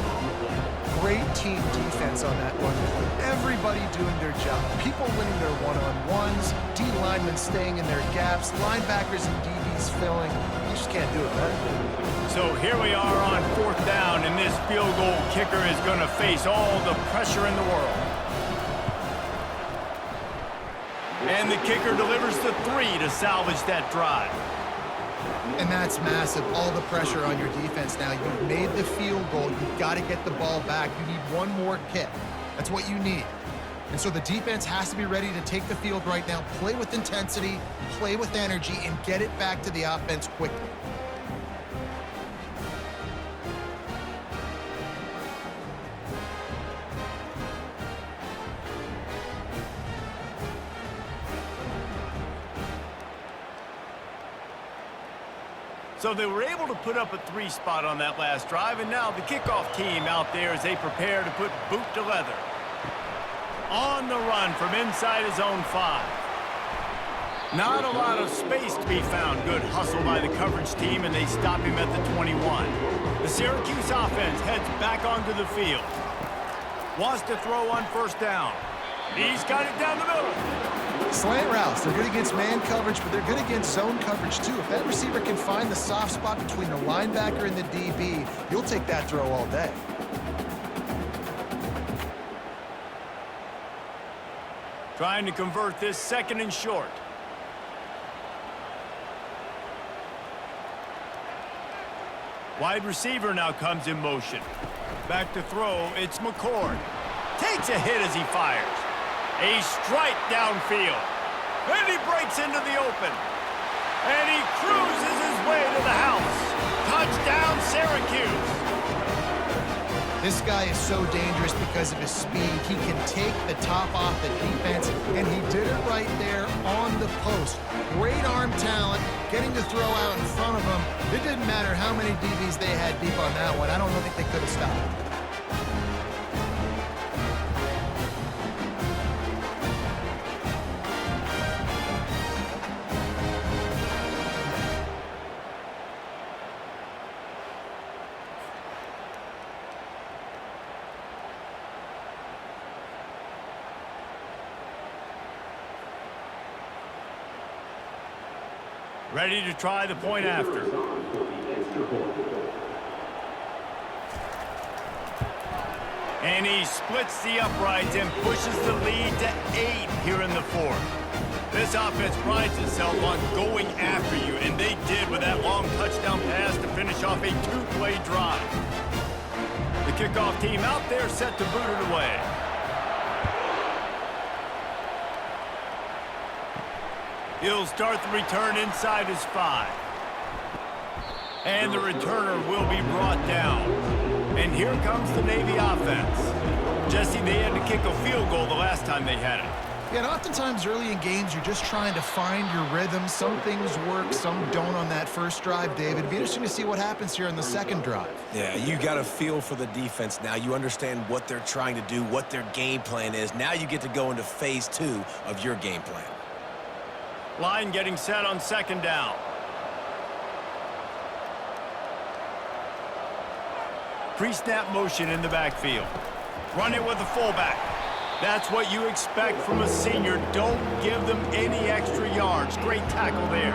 Great team defense on that one. Everybody doing their job. People winning their one-on-ones, D linemen staying in their gaps, linebackers and DBs filling. You just can't do it better. So here we are on 4th down, and field goal kicker is going to face all the pressure in the world. And the kicker delivers the 3 to salvage that drive. And that's massive, all the pressure on your defense now. You've made the field goal. You've got to get the ball back. You need one more kick. That's what you need. And so the defense has to be ready to take the field right now, play with intensity, play with energy, and get it back to the offense quickly. So they were able to put up a 3 spot on that last drive, and now the kickoff team out there as they prepare to put boot to leather. On the run from inside his own 5. Not a lot of space to be found. Good hustle by the coverage team, and they stop him at the 21. The Syracuse offense heads back onto the field. Wants to throw on first down. He's got it down the middle. Slant routes, they're good against man coverage, but they're good against zone coverage too. If that receiver can find the soft spot between the linebacker and the DB, you'll take that throw all day. Trying to convert this 2nd and short. Wide receiver now comes in motion. Back to throw, it's McCord. Takes a hit as he fires. A strike downfield. And he breaks into the open. And he cruises his way to the house. Touchdown, Syracuse. This guy is so dangerous because of his speed. He can take the top off the defense, and he did it right there on the post. Great arm talent, getting to throw out in front of him. It didn't matter how many DBs they had deep on that one. I don't think they could have stopped him. Ready to try the point after. And he splits the uprights and pushes the lead to 8 here in the 4th. This offense prides itself on going after you, and they did with that long touchdown pass to finish off a 2-play drive. The kickoff team out there set to boot it away. He'll start the return inside his 5. And the returner will be brought down. And here comes the Navy offense. Jesse, they had to kick a field goal the last time they had it. Yeah, and oftentimes early in games, you're just trying to find your rhythm. Some things work, some don't on that first drive, David. It'd be interesting to see what happens here on the 2nd drive. Yeah, you got a feel for the defense now. You understand what they're trying to do, what their game plan is. Now you get to go into phase 2 of your game plan. Line getting set on 2nd down. Pre-snap motion in the backfield. Run it with the fullback. That's what you expect from a senior. Don't give them any extra yards. Great tackle there.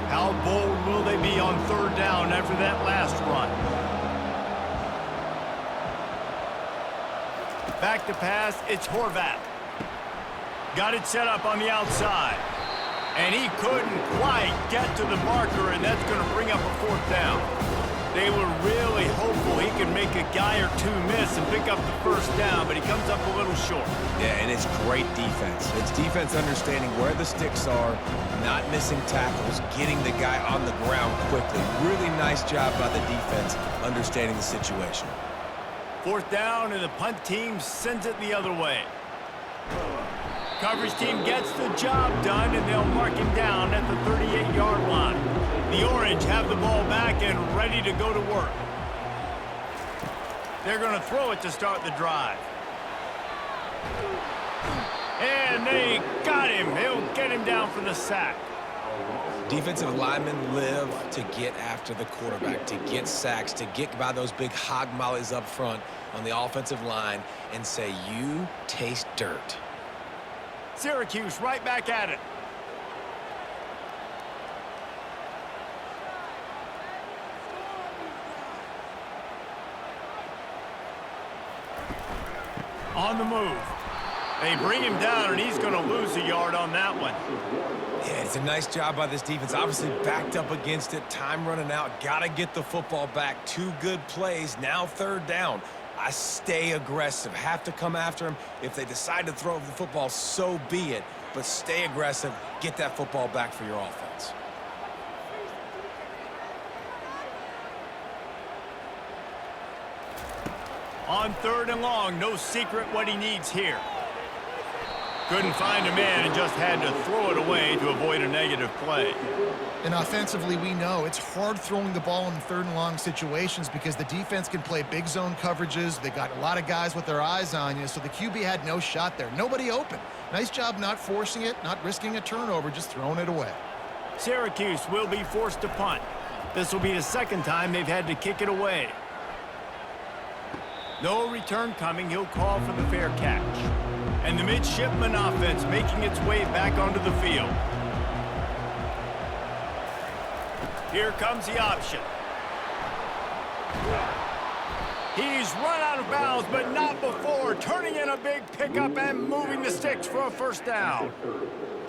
How bold will they be on 3rd down after that last run? Back to pass, it's Horvat. Got it set up on the outside. And he couldn't quite get to the marker, and that's going to bring up a 4th down. They were really hopeful he could make a guy or 2 miss and pick up the 1st down, but he comes up a little short. Yeah, and it's great defense. It's defense understanding where the sticks are, not missing tackles, getting the guy on the ground quickly. Really nice job by the defense understanding the situation. 4th down, and the punt team sends it the other way. Coverage team gets the job done, and they'll mark him down at the 38-yard line. The Orange have the ball back and ready to go to work. They're going to throw it to start the drive. And they got him. They'll get him down for the sack. Defensive linemen live to get after the quarterback, to get sacks, to get by those big hog mollies up front on the offensive line and say, you taste dirt. Syracuse right back at it. On the move. They bring him down, and he's going to lose a yard on that one. Yeah, it's a nice job by this defense. Obviously backed up against it. Time running out. Got to get the football back. 2 good plays. Now 3rd down. I stay aggressive. Have to come after him. If they decide to throw the football, so be it. But stay aggressive. Get that football back for your offense. On 3rd and long, no secret what he needs here. Couldn't find a man and just had to throw it away to avoid a negative play. And offensively, we know it's hard throwing the ball in 3rd and long situations because the defense can play big zone coverages. They got a lot of guys with their eyes on you, so the QB had no shot there. Nobody open. Nice job not forcing it, not risking a turnover, just throwing it away. Syracuse will be forced to punt. This will be the 2nd time they've had to kick it away. No return coming. He'll call for the fair catch. And the midshipman offense making its way back onto the field. Here comes the option. He's run out of bounds, but not before. Turning in a big pickup and moving the sticks for a 1st down.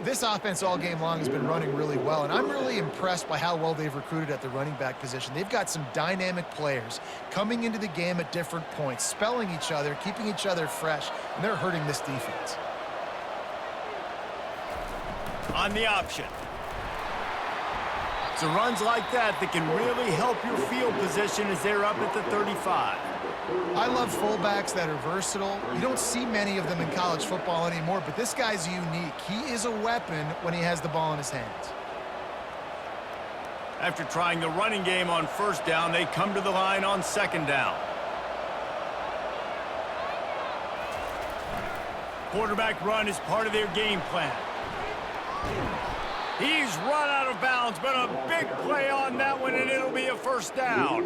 This offense all game long has been running really well, and I'm really impressed by how well they've recruited at the running back position. They've got some dynamic players coming into the game at different points, spelling each other, keeping each other fresh, and they're hurting this defense. On the option. It's runs like that can really help your field position as they're up at the 35. I love fullbacks that are versatile. You don't see many of them in college football anymore, but this guy's unique. He is a weapon when he has the ball in his hands. After trying the running game on 1st down, they come to the line on 2nd down. Quarterback run is part of their game plan. He's run out of bounds, but a big play on that one, and it'll be a 1st down.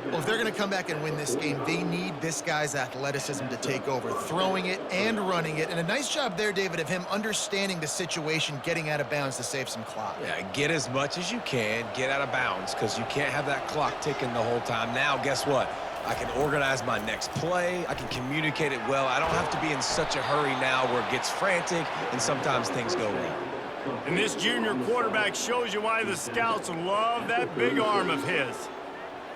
Well, if they're going to come back and win this game, they need this guy's athleticism to take over, throwing it and running it. And a nice job there, David, of him understanding the situation, getting out of bounds to save some clock. Yeah, get as much as you can. Get out of bounds because you can't have that clock ticking the whole time. Now, guess what? I can organize my next play. I can communicate it well. I don't have to be in such a hurry now where it gets frantic and sometimes things go wrong. And this junior quarterback shows you why the scouts love that big arm of his.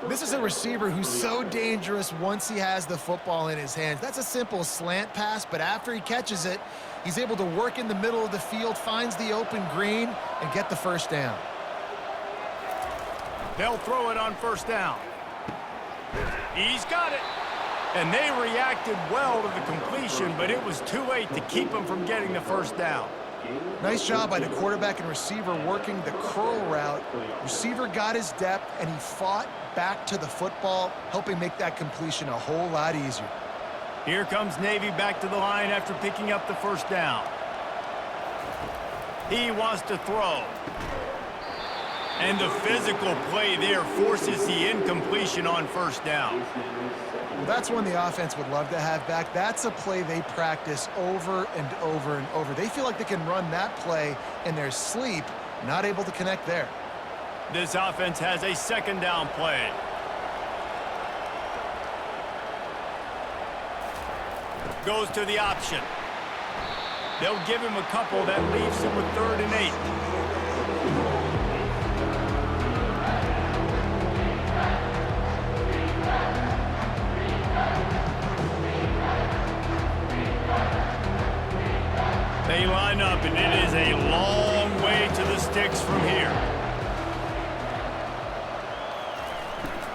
This is a receiver who's so dangerous once he has the football in his hands. That's a simple slant pass, but after he catches it, he's able to work in the middle of the field, finds the open green, and get the 1st down. They'll throw it on 1st down. He's got it. And they reacted well to the completion, but it was too late to keep him from getting the 1st down. Nice job by the quarterback and receiver working the curl route. Receiver got his depth, and he fought back to the football, helping make that completion a whole lot easier. Here comes Navy back to the line after picking up the 1st down. He wants to throw. And the physical play there forces the incompletion on 1st down. Well, that's one the offense would love to have back. That's a play they practice over and over and over. They feel like they can run that play in their sleep, not able to connect there. This offense has a 2nd down play. Goes to the option. They'll give him a couple. That leaves him with 3rd and 8. They line up, and it is a long way to the sticks from here.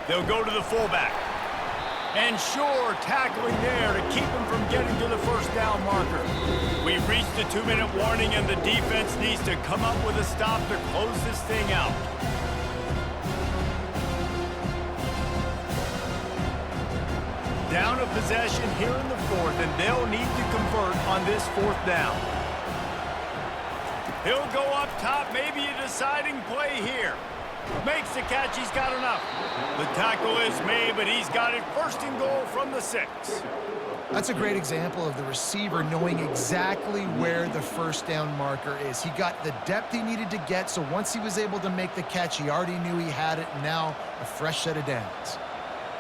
They'll go to the fullback. And sure, tackling there to keep him from getting to the 1st down marker. We've reached the 2-minute warning, and the defense needs to come up with a stop to close this thing out. Down a possession here in the 4th, and they'll need to convert on this 4th down. He'll go up top, maybe a deciding play here. Makes the catch, he's got enough. The tackle is made, but he's got it 1st and goal from the 6. That's a great example of the receiver knowing exactly where the first down marker is. He got the depth he needed to get, so once he was able to make the catch, he already knew he had it, and now a fresh set of downs.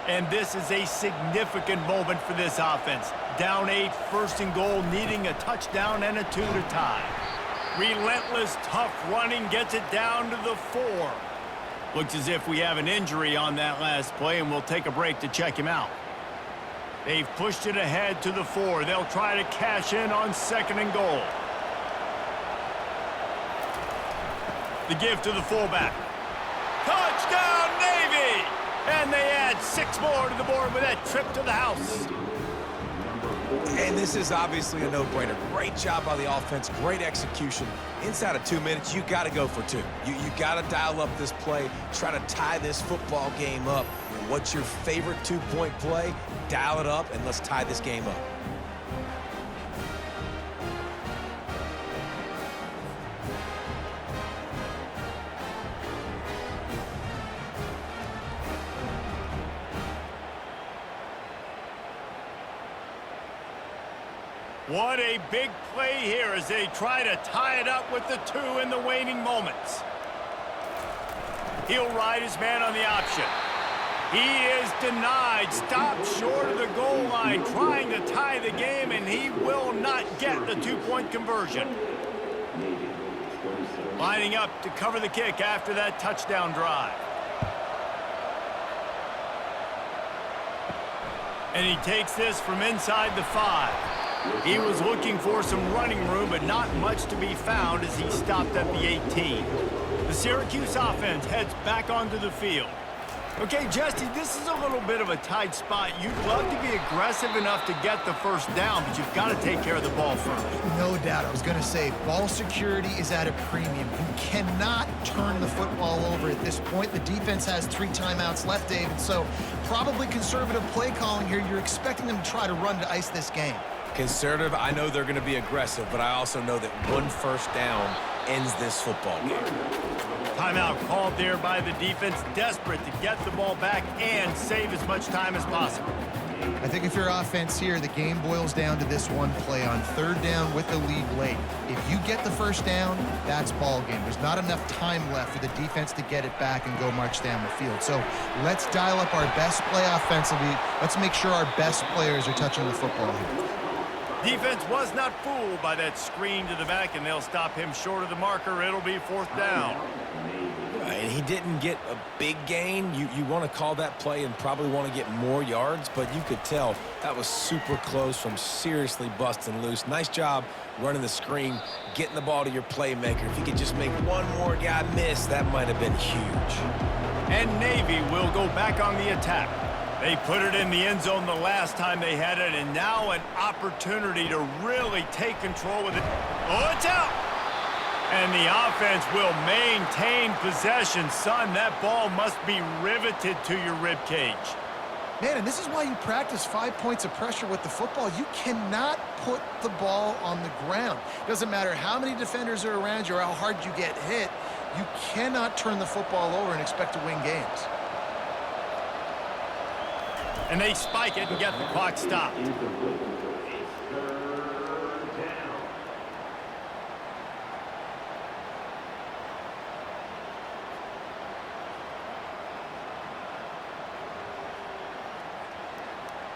And this is a significant moment for this offense. Down 8, first and goal, needing a touchdown and a 2 to tie. Relentless, tough running gets it down to the 4. Looks as if we have an injury on that last play, and we'll take a break to check him out. They've pushed it ahead to the 4. They'll try to cash in on second and goal. The give to the fullback. Touchdown, Navy! And they add 6 more to the board with that trip to the house. And this is obviously a no-brainer. Great job by the offense, great execution. Inside of 2 minutes, you got to go for 2. You got to dial up this play, try to tie this football game up. What's your favorite 2-point play? Dial it up, and let's tie this game up. What a big play here as they try to tie it up with the 2 in the waning moments. He'll ride his man on the option. He is denied, stopped short of the goal line, trying to tie the game, and he will not get the 2-point conversion. Lining up to cover the kick after that touchdown drive. And he takes this from inside the 5. He was looking for some running room, but not much to be found as he stopped at the 18. The Syracuse offense heads back onto the field. Okay, Jesse, this is a little bit of a tight spot. You'd love to be aggressive enough to get the first down, but you've got to take care of the ball first. No doubt. I was going to say, ball security is at a premium. You cannot turn the football over at this point. The defense has 3 timeouts left, David, so probably conservative play calling here. You're expecting them to try to run to ice this game. Conservative, I know they're going to be aggressive, but I also know that 1 first down ends this football game. Timeout called there by the defense, desperate to get the ball back and save as much time as possible. I think if you're offense here, the game boils down to this one play on 3rd down with the lead late. If you get the first down, that's ball game. There's not enough time left for the defense to get it back and go march down the field. So let's dial up our best play offensively. Let's make sure our best players are touching the football here. Defense was not fooled by that screen to the back, and they'll stop him short of the marker. It'll be 4th down. And he didn't get a big gain. You want to call that play and probably want to get more yards, but you could tell that was super close from seriously busting loose. Nice job running the screen, getting the ball to your playmaker. If you could just make one more guy miss, that might have been huge. And Navy will go back on the attack. They put it in the end zone the last time they had it, and now an opportunity to really take control with it. Oh, it's out! And the offense will maintain possession. Son, that ball must be riveted to your ribcage. Man, and this is why you practice 5 points of pressure with the football. You cannot put the ball on the ground. Doesn't matter how many defenders are around you or how hard you get hit. You cannot turn the football over and expect to win games. And they spike it and get the clock stopped.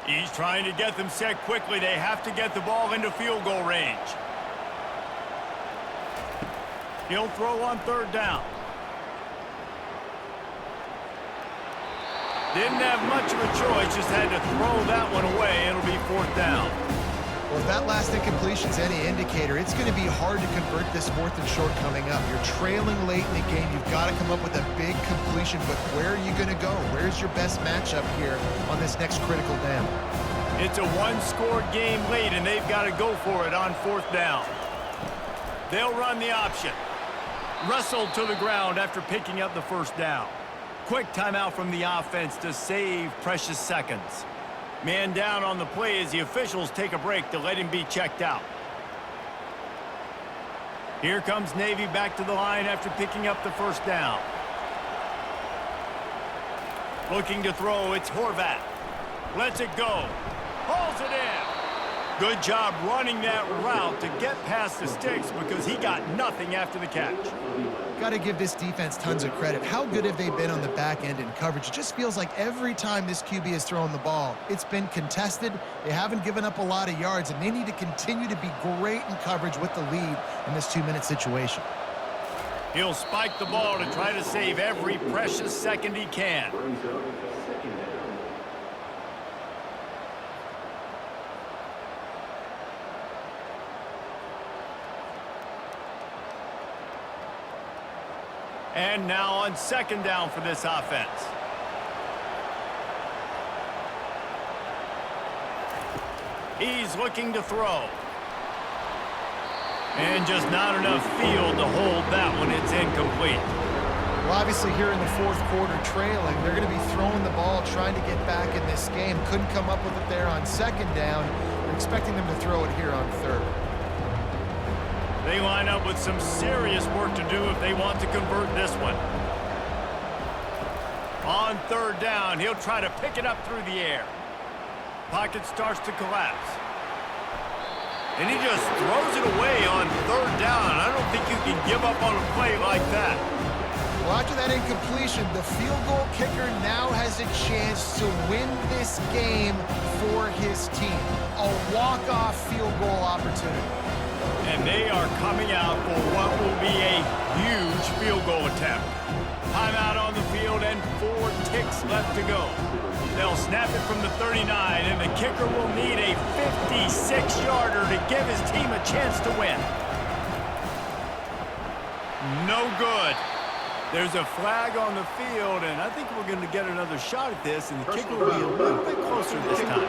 He's trying to get them set quickly. They have to get the ball into field goal range. He'll throw on 3rd down. Didn't have much of a choice, just had to throw that one away. It'll be 4th down. Well, if that last incompletion's any indicator, it's going to be hard to convert this 4th and short coming up. You're trailing late in the game. You've got to come up with a big completion, but where are you going to go? Where's your best matchup here on this next critical down? It's a 1-score game late, and they've got to go for it on 4th down. They'll run the option. Wrestled to the ground after picking up the first down. Quick timeout from the offense to save precious seconds. Man down on the play as the officials take a break to let him be checked out. Here comes Navy back to the line after picking up the first down. Looking to throw, it's Horvat. Lets it go. Hauls it in. Good job running that route to get past the sticks because he got nothing after the catch. Got to give this defense tons of credit. How good have they been on the back end in coverage? It just feels like every time this QB has thrown the ball, it's been contested. They haven't given up a lot of yards, and they need to continue to be great in coverage with the lead in this 2-minute situation. He'll spike the ball to try to save every precious second he can. Brings up second down. And now on second down for this offense. He's looking to throw. And just not enough field to hold that one. It's incomplete. Well, obviously here in the fourth quarter trailing, they're going to be throwing the ball, trying to get back in this game. Couldn't come up with it there on second down. They're expecting them to throw it here on third. They line up with some serious work to do if they want to convert this one. On third down, he'll try to pick it up through the air. Pocket starts to collapse. And he just throws it away on third down. I don't think you can give up on a play like that. Well, after that incompletion, the field goal kicker now has a chance to win this game for his team. A walk-off field goal opportunity. And they are coming out for what will be a huge field goal attempt. Timeout on the field and 4 ticks left to go. They'll snap it from the 39, and the kicker will need a 56-yarder to give his team a chance to win. No good. There's a flag on the field, and I think we're going to get another shot at this, and the kicker will be a little bit closer this time.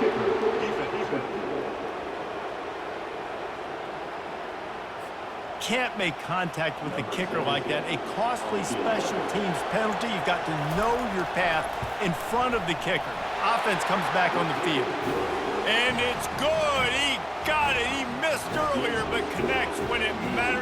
Can't make contact with the kicker like that. A costly special teams penalty. You've got to know your path in front of the kicker. Offense comes back on the field. And it's good. He got it. He missed earlier, but connects when it matters